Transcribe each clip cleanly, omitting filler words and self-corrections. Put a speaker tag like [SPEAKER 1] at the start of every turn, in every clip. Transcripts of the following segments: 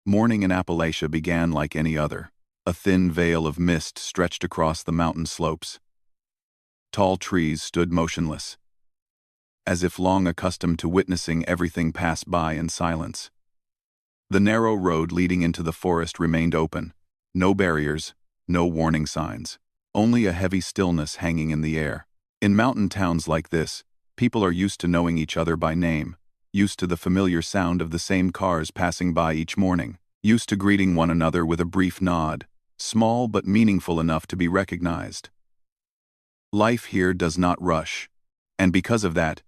[SPEAKER 1] Morning in Appalachia began like any other. A thin veil of mist stretched across the mountain slopes. Tall trees stood motionless, as if long accustomed to witnessing everything pass by in silence. The narrow road leading into the forest remained open. No barriers, no warning signs. Only a heavy stillness hanging in the air. In mountain towns like this, people are used to knowing each other by name, used to the familiar sound of the same cars passing by each morning, used to greeting one another with a brief nod, small but meaningful enough to be recognized. Life here does not rush, and because of that,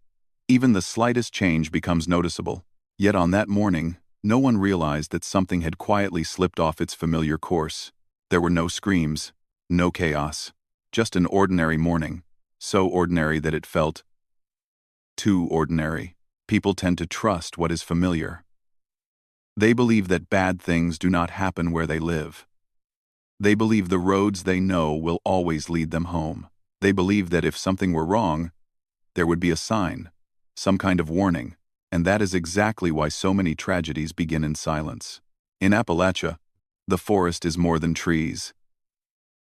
[SPEAKER 1] even the slightest change becomes noticeable. Yet on that morning, no one realized that something had quietly slipped off its familiar course. There were no screams, no chaos, just an ordinary morning, so ordinary that it felt too ordinary. People tend to trust what is familiar. They believe that bad things do not happen where they live. They believe the roads they know will always lead them home. They believe that if something were wrong, there would be a sign, some kind of warning, and that is exactly why so many tragedies begin in silence. In Appalachia, the forest is more than trees.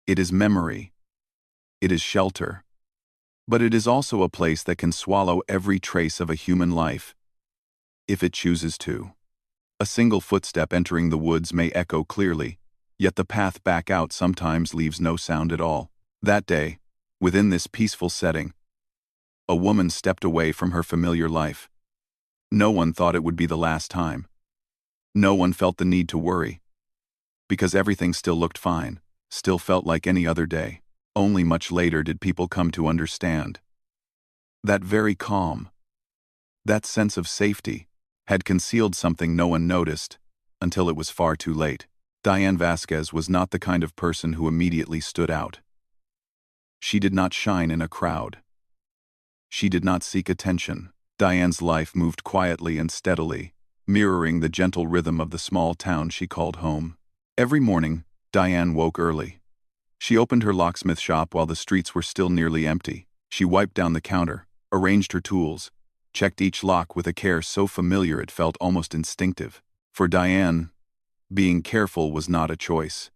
[SPEAKER 1] It is memory. It is shelter. But it is also a place that can swallow every trace of a human life, if it chooses to. A single footstep entering the woods may echo clearly, yet the path back out sometimes leaves no sound at all. That day, within this peaceful setting, a woman stepped away from her familiar life. No one thought it would be the last time. No one felt the need to worry, because everything still looked fine, still felt like any other day. Only much later did people come to understand. That very calm, that sense of safety, had concealed something no one noticed, until it was far too late. Diane Vasquez was not the kind of person who immediately stood out. She did not shine in a crowd. She did not seek attention. Diane's life moved quietly and steadily, mirroring the gentle rhythm of the small town she called home. Every morning, Diane woke early. She opened her locksmith shop while the streets were still nearly empty. She wiped down the counter, arranged her tools, checked each lock with a care so familiar it felt almost instinctive. For Diane, being careful was not a choice.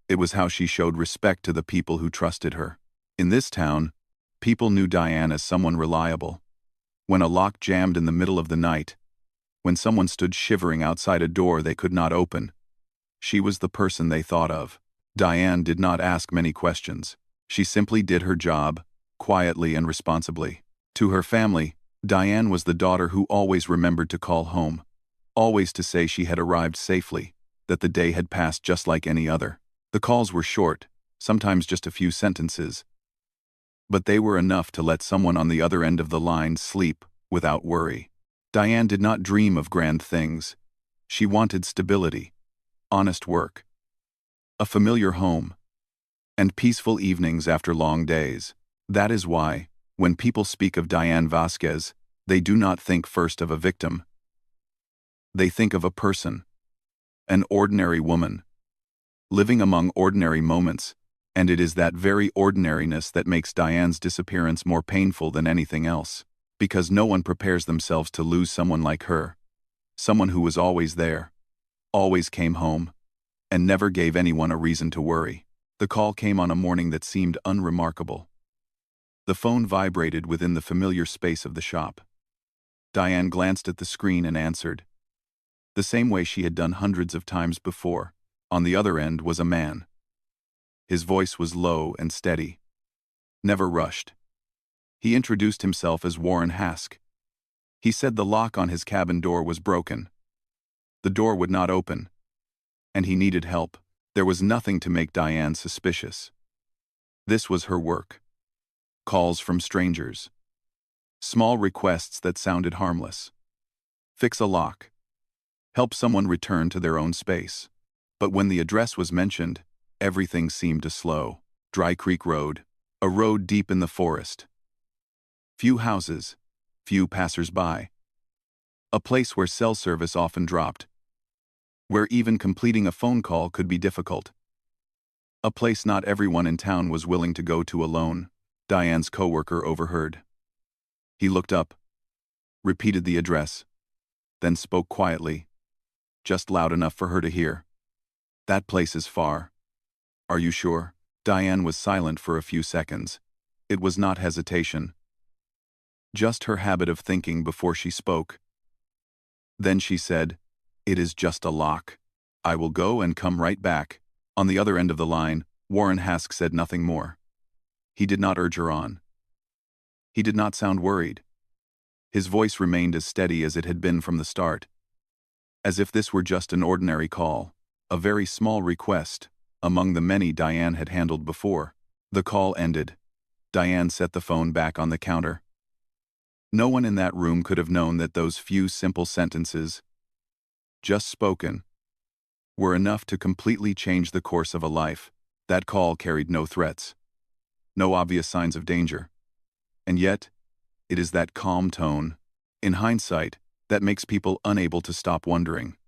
[SPEAKER 1] It was how she showed respect to the people who trusted her. In this town, people knew Diane as someone reliable. When a lock jammed in the middle of the night, when someone stood shivering outside a door they could not open, she was the person they thought of. Diane did not ask many questions. She simply did her job, quietly and responsibly. To her family, Diane was the daughter who always remembered to call home, always to say she had arrived safely, that the day had passed just like any other. The calls were short, sometimes just a few sentences, but they were enough to let someone on the other end of the line sleep without worry. Diane did not dream of grand things. She wanted stability, honest work, a familiar home, and peaceful evenings after long days. That is why, when people speak of Diane Vasquez, they do not think first of a victim. They think of a person, an ordinary woman, living among ordinary moments, and it is that very ordinariness that makes Diane's disappearance more painful than anything else, because no one prepares themselves to lose someone like her, someone who was always there, always came home, and never gave anyone a reason to worry. The call came on a morning that seemed unremarkable. The phone vibrated within the familiar space of the shop. Diane glanced at the screen and answered, the same way she had done hundreds of times before. On the other end was a man. His voice was low and steady, never rushed. He introduced himself as Warren Hask. He said the lock on his cabin door was broken. The door would not open, and he needed help. There was nothing to make Diane suspicious. This was her work. Calls from strangers. Small requests that sounded harmless. Fix a lock. Help someone return to their own space. But when the address was mentioned, everything seemed to slow. Dry Creek Road, a road deep in the forest. Few houses, few passers-by. A place where cell service often dropped, where even completing a phone call could be difficult. A place not everyone in town was willing to go to alone. Diane's coworker overheard. He looked up, repeated the address, then spoke quietly, just loud enough for her to hear. That place is far. Are you sure? Diane was silent for a few seconds. It was not hesitation, just her habit of thinking before she spoke. Then she said, "It is just a lock. I will go and come right back." On the other end of the line, Warren Hask said nothing more. He did not urge her on. He did not sound worried. His voice remained as steady as it had been from the start, as if this were just an ordinary call, a very small request, among the many Diane had handled before. The call ended. Diane set the phone back on the counter. No one in that room could have known that those few simple sentences, just spoken, were enough to completely change the course of a life. That call carried no threats, no obvious signs of danger. And yet, it is that calm tone, in hindsight, that makes people unable to stop wondering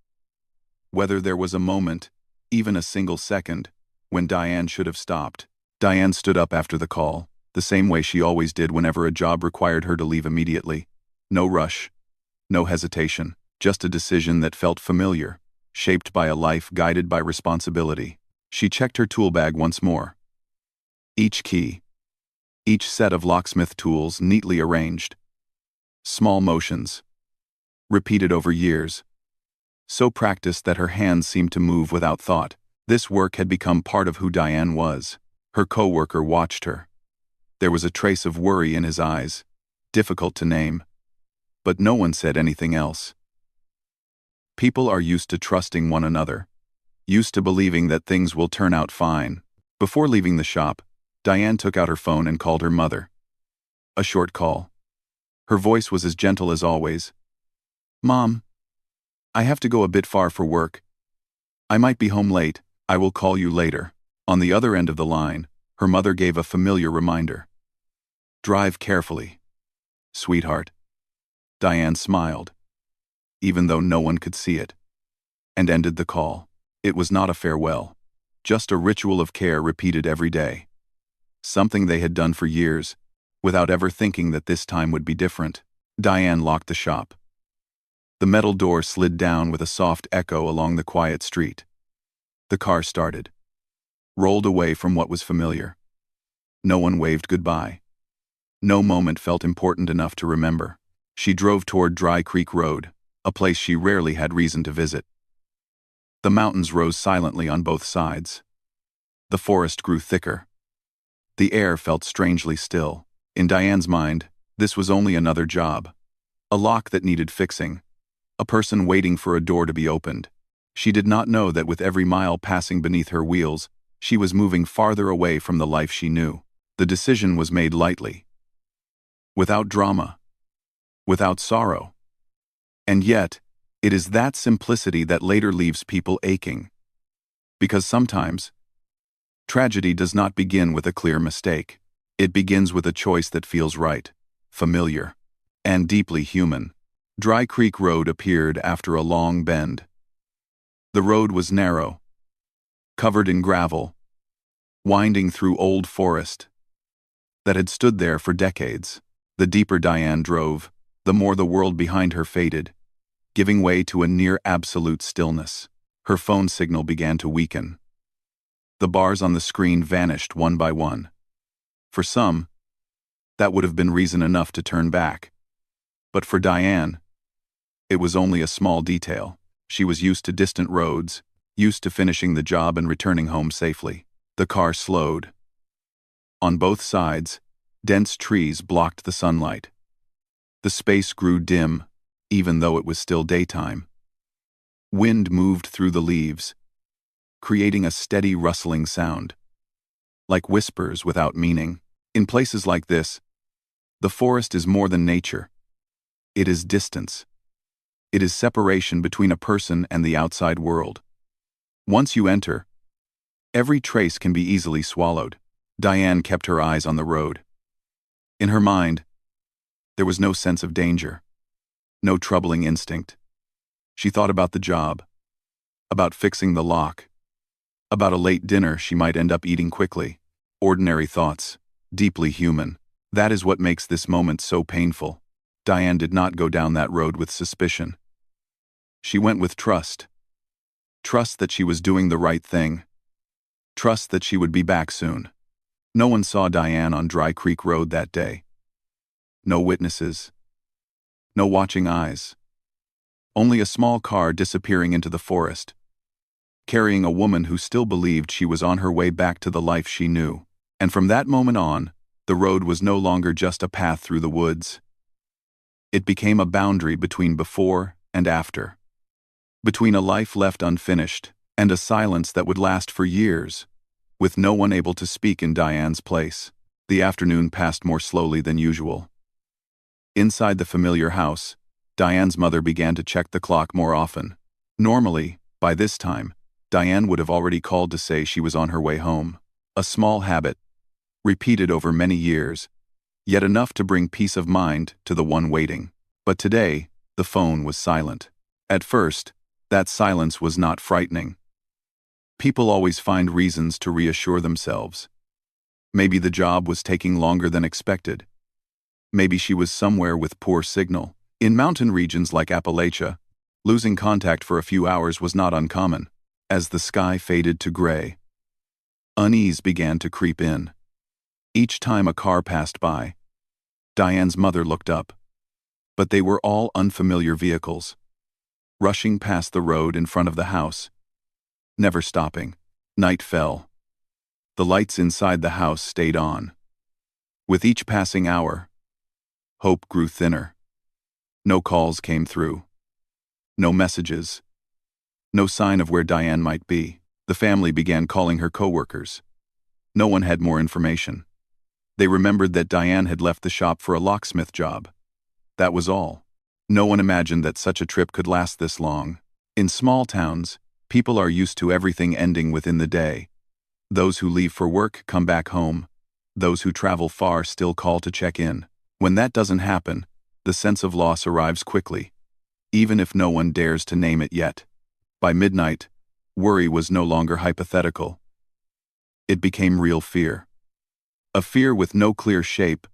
[SPEAKER 1] whether there was a moment, even a single second, when Diane should have stopped. Diane stood up after the call, the same way she always did whenever a job required her to leave immediately. No rush, no hesitation, just a decision that felt familiar, shaped by a life guided by responsibility. She checked her tool bag once more. Each key, each set of locksmith tools neatly arranged. Small motions, repeated over years, so practiced that her hands seemed to move without thought. This work had become part of who Diane was. Her coworker watched her. There was a trace of worry in his eyes, difficult to name, but no one said anything else. People are used to trusting one another, used to believing that things will turn out fine. Before leaving the shop, Diane took out her phone and called her mother. A short call. Her voice was as gentle as always. "Mom, I have to go a bit far for work. I might be home late. I will call you later." On the other end of the line, her mother gave a familiar reminder. "Drive carefully, sweetheart." Diane smiled, even though no one could see it, and ended the call. It was not a farewell, just a ritual of care repeated every day. Something they had done for years, without ever thinking that this time would be different. Diane locked the shop. The metal door slid down with a soft echo along the quiet street. The car started, rolled away from what was familiar. No one waved goodbye. No moment felt important enough to remember. She drove toward Dry Creek Road, a place she rarely had reason to visit. The mountains rose silently on both sides. The forest grew thicker. The air felt strangely still. In Diane's mind, this was only another job. A lock that needed fixing. A person waiting for a door to be opened. She did not know that with every mile passing beneath her wheels, she was moving farther away from the life she knew. The decision was made lightly, without drama, without sorrow. And yet, it is that simplicity that later leaves people aching. Because sometimes, tragedy does not begin with a clear mistake. It begins with a choice that feels right, familiar, and deeply human. Dry Creek Road appeared after a long bend. The road was narrow, covered in gravel, winding through old forest that had stood there for decades. The deeper Diane drove, the more the world behind her faded, giving way to a near absolute stillness. Her phone signal began to weaken. The bars on the screen vanished one by one. For some, that would have been reason enough to turn back. But for Diane, it was only a small detail. She was used to distant roads, used to finishing the job and returning home safely. The car slowed. On both sides, dense trees blocked the sunlight. The space grew dim, even though it was still daytime. Wind moved through the leaves, creating a steady rustling sound, like whispers without meaning. In places like this, the forest is more than nature. It is distance. It is separation between a person and the outside world. Once you enter, every trace can be easily swallowed. Diane kept her eyes on the road. In her mind, there was no sense of danger, no troubling instinct. She thought about the job, about fixing the lock, about a late dinner she might end up eating quickly. Ordinary thoughts. deeply human. That is what makes this moment so painful. Diane did not go down that road with suspicion. She went with trust. Trust that she was doing the right thing. Trust that she would be back soon. No one saw Diane on Dry Creek Road that day. No witnesses. No watching eyes. Only a small car disappearing into the forest, carrying a woman who still believed she was on her way back to the life she knew. And from that moment on, the road was no longer just a path through the woods. It became a boundary between before and after. Between a life left unfinished and a silence that would last for years, with no one able to speak in Diane's place. The afternoon passed more slowly than usual. Inside the familiar house, Diane's mother began to check the clock more often. Normally, by this time, Diane would have already called to say she was on her way home. A small habit, repeated over many years, yet enough to bring peace of mind to the one waiting. But today, the phone was silent. At first, that silence was not frightening. People always find reasons to reassure themselves. Maybe the job was taking longer than expected. Maybe she was somewhere with poor signal. In mountain regions like Appalachia, losing contact for a few hours was not uncommon. As the sky faded to gray, unease began to creep in. Each time a car passed by, Diane's mother looked up. But they were all unfamiliar vehicles, rushing past the road in front of the house, never stopping. Night fell. The lights inside the house stayed on. With each passing hour, hope grew thinner. No calls came through. No messages. No sign of where Diane might be. The family began calling her coworkers. No one had more information. They remembered that Diane had left the shop for a locksmith job. That was all. No one imagined that such a trip could last this long. In small towns, people are used to everything ending within the day. Those who leave for work come back home. Those who travel far still call to check in. When that doesn't happen, the sense of loss arrives quickly, even if no one dares to name it yet. By midnight, worry was no longer hypothetical. It became real fear. A fear with no clear shape,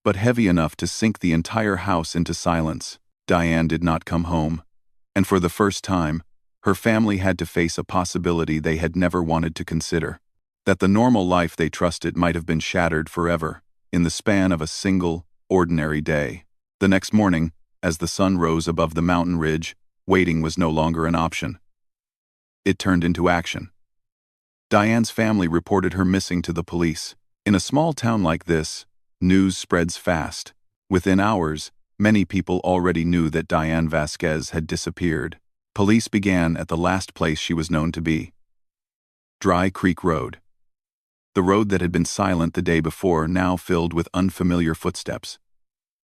[SPEAKER 1] but heavy enough to sink the entire house into silence. Diane did not come home, and for the first time, her family had to face a possibility they had never wanted to consider. That the normal life they trusted might have been shattered forever, in the span of a single, ordinary day. The next morning, as the sun rose above the mountain ridge, waiting was no longer an option. It turned into action. Diane's family reported her missing to the police. In a small town like this, news spreads fast. Within hours, many people already knew that Diane Vasquez had disappeared. Police began at the last place she was known to be. Dry Creek Road. The road that had been silent the day before now filled with unfamiliar footsteps.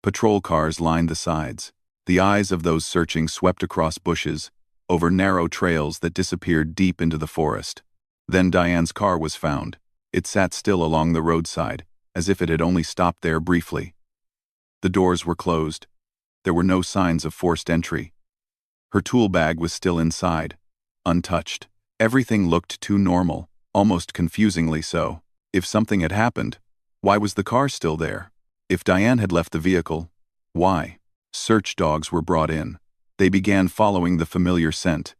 [SPEAKER 1] Patrol cars lined the sides. The eyes of those searching swept across bushes, over narrow trails that disappeared deep into the forest. Then Diane's car was found. It sat still along the roadside, as if it had only stopped there briefly. The doors were closed. There were no signs of forced entry. Her tool bag was still inside, untouched. Everything looked too normal, almost confusingly so. If something had happened, why was the car still there? If Diane had left the vehicle, why? Search dogs were brought in. They began following the familiar scent.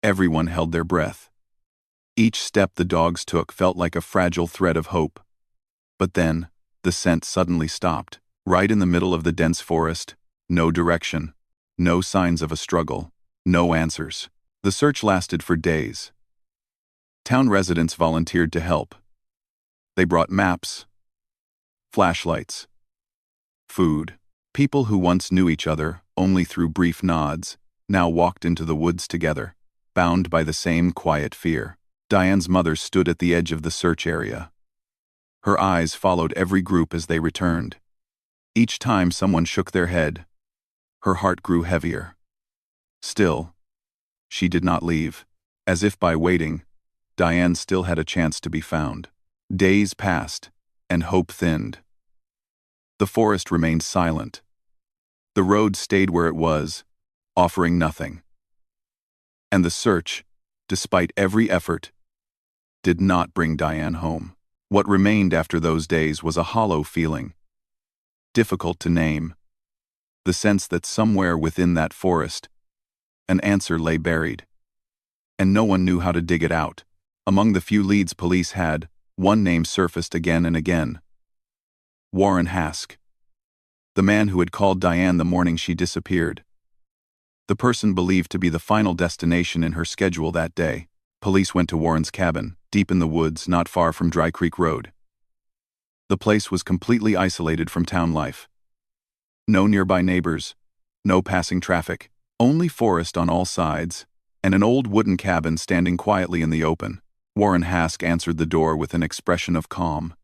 [SPEAKER 1] Everyone held their breath. Each step the dogs took felt like a fragile thread of hope. But then, the scent suddenly stopped. Right in the middle of the dense forest, no direction, no signs of a struggle, no answers. The search lasted for days. Town residents volunteered to help. They brought maps, flashlights, food. People who once knew each other only through brief nods now walked into the woods together, bound by the same quiet fear. Diane's mother stood at the edge of the search area. Her eyes followed every group as they returned. Each time someone shook their head, her heart grew heavier. Still, she did not leave. As if by waiting, Diane still had a chance to be found. Days passed, and hope thinned. The forest remained silent. The road stayed where it was, offering nothing. And the search, despite every effort, did not bring Diane home. What remained after those days was a hollow feeling, difficult to name, the sense that somewhere within that forest, an answer lay buried, and no one knew how to dig it out. Among the few leads police had, one name surfaced again and again: Warren Hask, the man who had called Diane the morning she disappeared. The person believed to be the final destination in her schedule that day. Police went to Warren's cabin, deep in the woods not far from Dry Creek Road. The place was completely isolated from town life. No nearby neighbors, no passing traffic, only forest on all sides, and an old wooden cabin standing quietly in the open. Warren Hask answered the door with an expression of calm.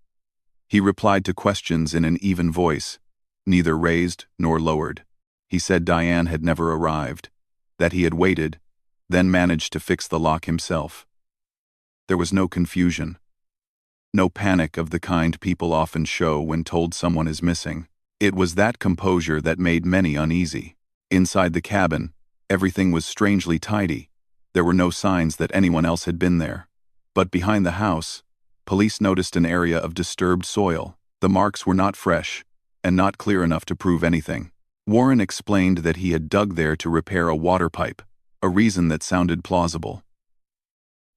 [SPEAKER 1] He replied to questions in an even voice, neither raised nor lowered. He said Diane had never arrived, that he had waited, then managed to fix the lock himself. There was no confusion, no panic of the kind people often show when told someone is missing. It was that composure that made many uneasy. Inside the cabin, everything was strangely tidy. There were no signs that anyone else had been there. But behind the house, police noticed an area of disturbed soil. The marks were not fresh, and not clear enough to prove anything. Warren explained that he had dug there to repair a water pipe, a reason that sounded plausible.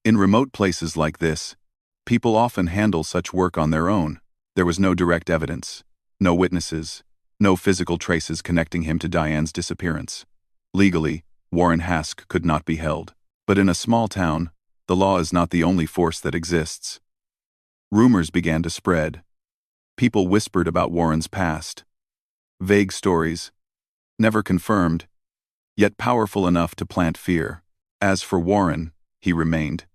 [SPEAKER 1] In remote places like this, people often handle such work on their own. There was no direct evidence, no witnesses, no physical traces connecting him to Diane's disappearance. Legally, Warren Hask could not be held. But in a small town, the law is not the only force that exists. Rumors began to spread. People whispered about Warren's past. Vague stories, never confirmed, yet powerful enough to plant fear. As for Warren, he remained.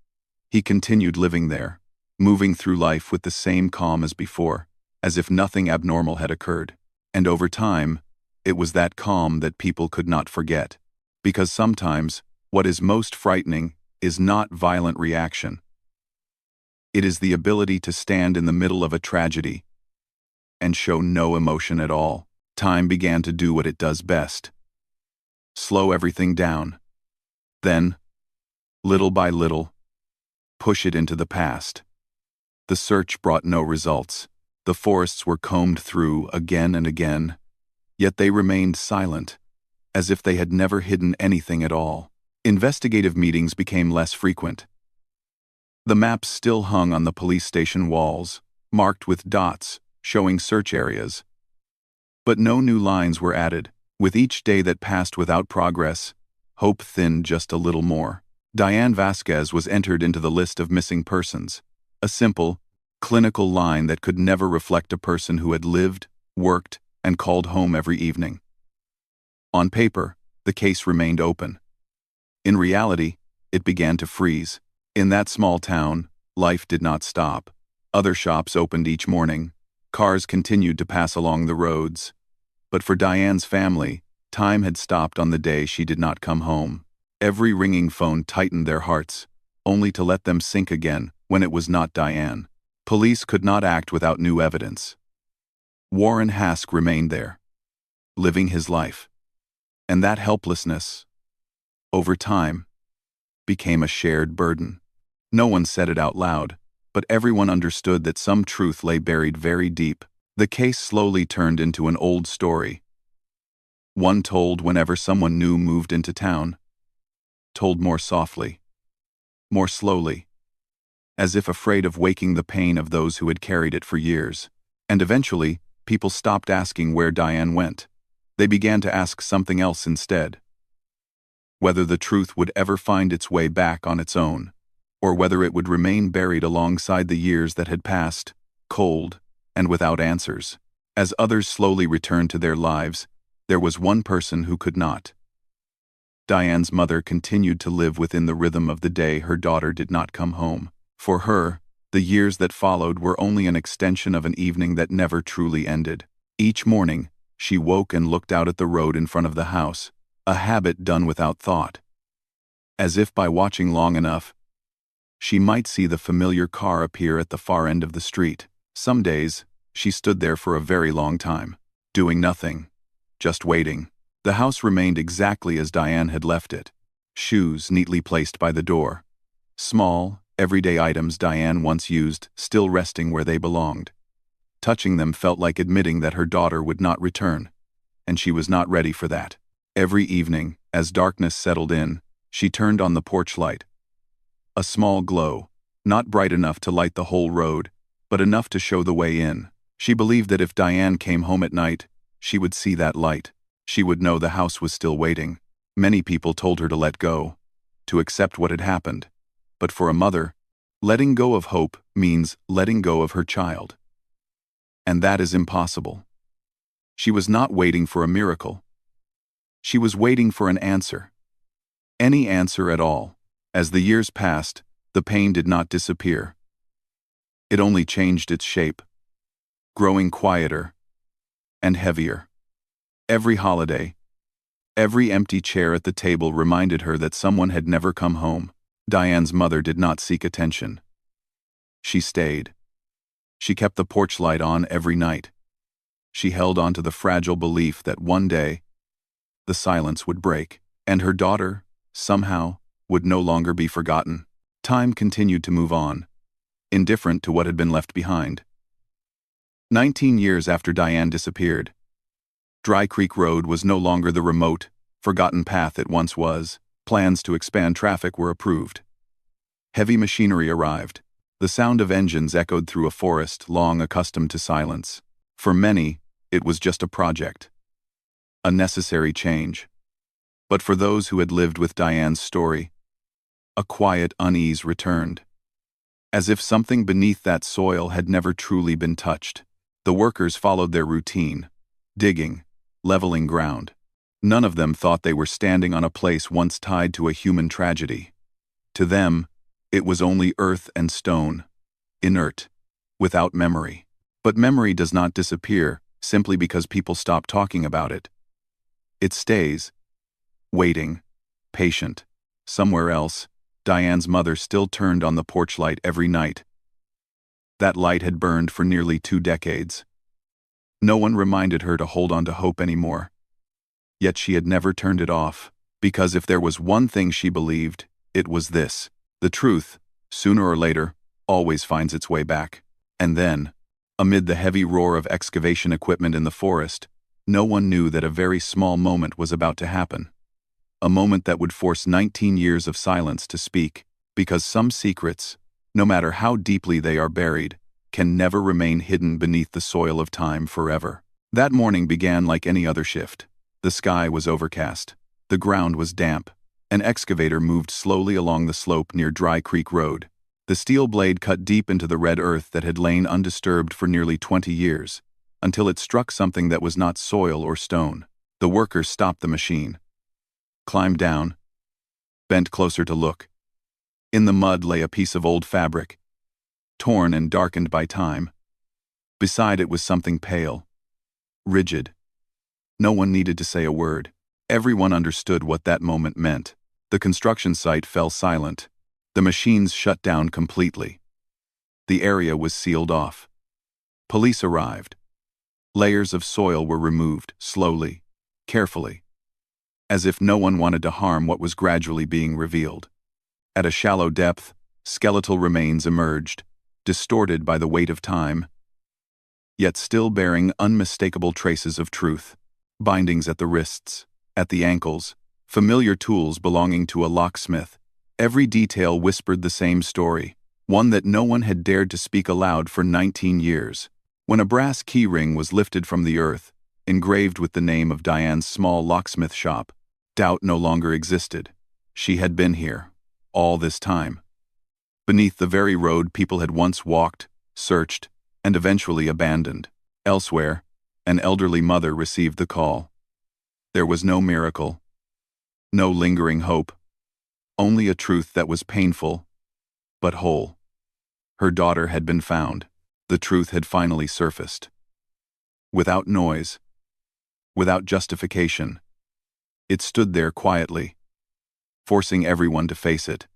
[SPEAKER 1] He continued living there, moving through life with the same calm as before, as if nothing abnormal had occurred. And over time, it was that calm that people could not forget. Because sometimes, what is most frightening is not violent reaction. It is the ability to stand in the middle of a tragedy and show no emotion at all. Time began to do what it does best: slow everything down. Then, little by little, push it into the past. The search brought no results. The forests were combed through again and again, yet they remained silent, as if they had never hidden anything at all. Investigative meetings became less frequent. The maps still hung on the police station walls, marked with dots, showing search areas. But no new lines were added. With each day that passed without progress, hope thinned just a little more. Diane Vasquez was entered into the list of missing persons, a simple, clinical line that could never reflect a person who had lived, worked, and called home every evening. On paper, the case remained open. In reality, it began to freeze. In that small town, life did not stop. Other shops opened each morning. Cars continued to pass along the roads. But for Diane's family, time had stopped on the day she did not come home. Every ringing phone tightened their hearts, only to let them sink again when it was not Diane. Police could not act without new evidence. Warren Hask remained there, living his life. And that helplessness, over time, became a shared burden. No one said it out loud, but everyone understood that some truth lay buried very deep. The case slowly turned into an old story, one told whenever someone new moved into town, told more softly, more slowly, as if afraid of waking the pain of those who had carried it for years. And eventually, people stopped asking where Diane went. They began to ask something else instead: whether the truth would ever find its way back on its own, or whether it would remain buried alongside the years that had passed, cold and without answers. As others slowly returned to their lives, there was one person who could not. Diane's mother continued to live within the rhythm of the day her daughter did not come home. For her, the years that followed were only an extension of an evening that never truly ended. Each morning, she woke and looked out at the road in front of the house, a habit done without thought. As if by watching long enough, she might see the familiar car appear at the far end of the street. Some days, she stood there for a very long time, doing nothing, just waiting. The house remained exactly as Diane had left it, shoes neatly placed by the door. Small, everyday items Diane once used still resting where they belonged. Touching them felt like admitting that her daughter would not return, and she was not ready for that. Every evening, as darkness settled in, she turned on the porch light. A small glow, not bright enough to light the whole road, but enough to show the way in. She believed that if Diane came home at night, she would see that light. She would know the house was still waiting. Many people told her to let go, to accept what had happened. But for a mother, letting go of hope means letting go of her child. And that is impossible. She was not waiting for a miracle. She was waiting for an answer. Any answer at all. As the years passed, the pain did not disappear. It only changed its shape, growing quieter and heavier. Every holiday, every empty chair at the table reminded her that someone had never come home. Diane's mother did not seek attention. She stayed. She kept the porch light on every night. She held on to the fragile belief that one day, the silence would break, and her daughter, somehow, would no longer be forgotten. Time continued to move on, indifferent to what had been left behind. 19 years after Diane disappeared, Dry Creek Road was no longer the remote, forgotten path it once was. Plans to expand traffic were approved. Heavy machinery arrived. The sound of engines echoed through a forest long accustomed to silence. For many, it was just a project, a necessary change. But for those who had lived with Diane's story, a quiet unease returned. As if something beneath that soil had never truly been touched. The workers followed their routine, digging, leveling ground. None of them thought they were standing on a place once tied to a human tragedy. To them, it was only earth and stone, inert, without memory. But memory does not disappear simply because people stop talking about it. It stays, waiting, patient. Somewhere else, Diane's mother still turned on the porch light every night. That light had burned for nearly 2 decades. No one reminded her to hold on to hope anymore. Yet she had never turned it off, because if there was one thing she believed, it was this: the truth, sooner or later, always finds its way back. And then, amid the heavy roar of excavation equipment in the forest, no one knew that a very small moment was about to happen. A moment that would force 19 years of silence to speak, because some secrets, no matter how deeply they are buried, can never remain hidden beneath the soil of time forever. That morning began like any other shift. The sky was overcast. The ground was damp. An excavator moved slowly along the slope near Dry Creek Road. The steel blade cut deep into the red earth that had lain undisturbed for nearly 20 years, until it struck something that was not soil or stone. The workers stopped the machine, climbed down, bent closer to look. In the mud lay a piece of old fabric, torn and darkened by time. Beside it was something pale, rigid. No one needed to say a word. Everyone understood what that moment meant. The construction site fell silent. The machines shut down completely. The area was sealed off. Police arrived. Layers of soil were removed, slowly, carefully, as if no one wanted to harm what was gradually being revealed. At a shallow depth, skeletal remains emerged, distorted by the weight of time, yet still bearing unmistakable traces of truth. Bindings at the wrists, at the ankles, familiar tools belonging to a locksmith. Every detail whispered the same story, one that no one had dared to speak aloud for 19 years. When a brass key ring was lifted from the earth, engraved with the name of Diane's small locksmith shop, doubt no longer existed. She had been here, all this time. Beneath the very road people had once walked, searched, and eventually abandoned. Elsewhere, an elderly mother received the call. There was no miracle, no lingering hope, only a truth that was painful, but whole. Her daughter had been found. The truth had finally surfaced. Without noise, without justification, it stood there quietly, forcing everyone to face it.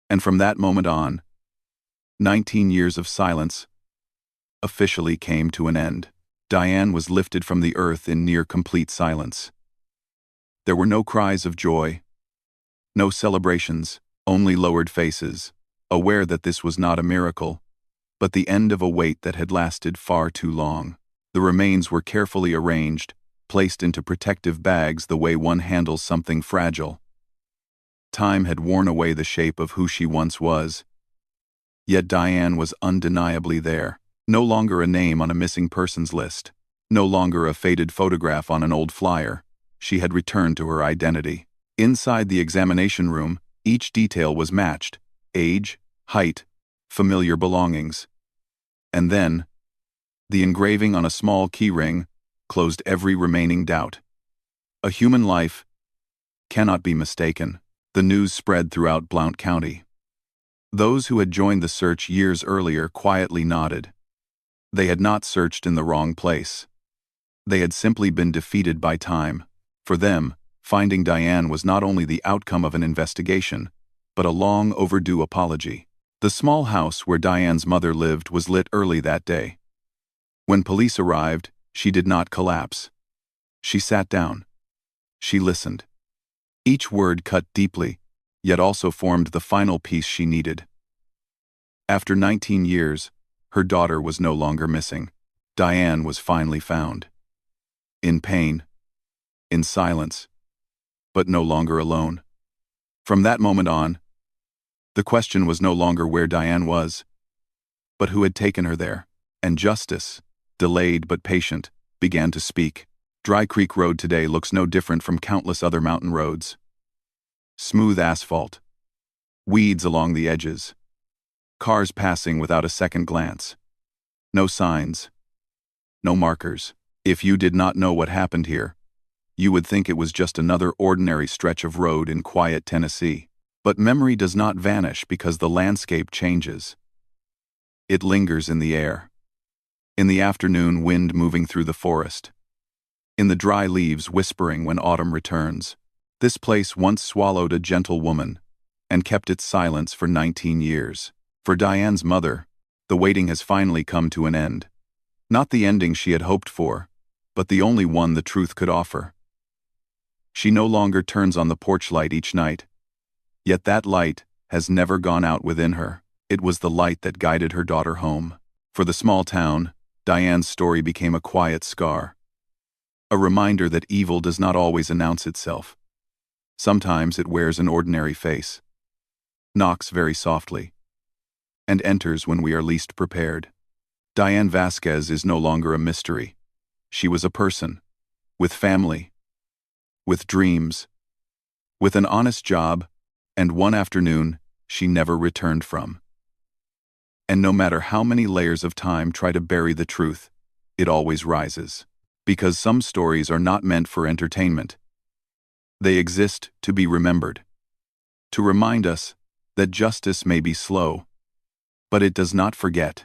[SPEAKER 1] And from that moment on, 19 years of silence officially came to an end. Diane was lifted from the earth in near complete silence. There were no cries of joy, no celebrations, only lowered faces, aware that this was not a miracle, but the end of a wait that had lasted far too long. The remains were carefully arranged, placed into protective bags the way one handles something fragile. Time had worn away the shape of who she once was, yet Diane was undeniably there, no longer a name on a missing persons list, no longer a faded photograph on an old flyer. She had returned to her identity. Inside the examination room, each detail was matched: age, height, familiar belongings. And then, the engraving on a small keyring closed every remaining doubt. A human life cannot be mistaken. The news spread throughout Blount County. Those who had joined the search years earlier quietly nodded. They had not searched in the wrong place. They had simply been defeated by time. For them, finding Diane was not only the outcome of an investigation, but a long overdue apology. The small house where Diane's mother lived was lit early that day. When police arrived, she did not collapse. She sat down. She listened. Each word cut deeply, yet also formed the final piece she needed. After 19 years, her daughter was no longer missing. Diane was finally found. In pain, in silence, but no longer alone. From that moment on, the question was no longer where Diane was, but who had taken her there. And justice, delayed but patient, began to speak. Dry Creek Road today looks no different from countless other mountain roads. Smooth asphalt, weeds along the edges, cars passing without a second glance. No signs, no markers. If you did not know what happened here, you would think it was just another ordinary stretch of road in quiet Tennessee. But memory does not vanish because the landscape changes. It lingers in the air. In the afternoon wind moving through the forest. In the dry leaves whispering when autumn returns. This place once swallowed a gentle woman, and kept its silence for 19 years. For Diane's mother, the waiting has finally come to an end. Not the ending she had hoped for, but the only one the truth could offer. She no longer turns on the porch light each night, yet that light has never gone out within her. It was the light that guided her daughter home. For the small town, Diane's story became a quiet scar. A reminder that evil does not always announce itself. Sometimes it wears an ordinary face, knocks very softly, and enters when we are least prepared. Diane Vasquez is no longer a mystery. She was a person, with family, with dreams, with an honest job, and one afternoon she never returned from. And no matter how many layers of time try to bury the truth, it always rises. Because some stories are not meant for entertainment. They exist to be remembered. To remind us that justice may be slow, but it does not forget.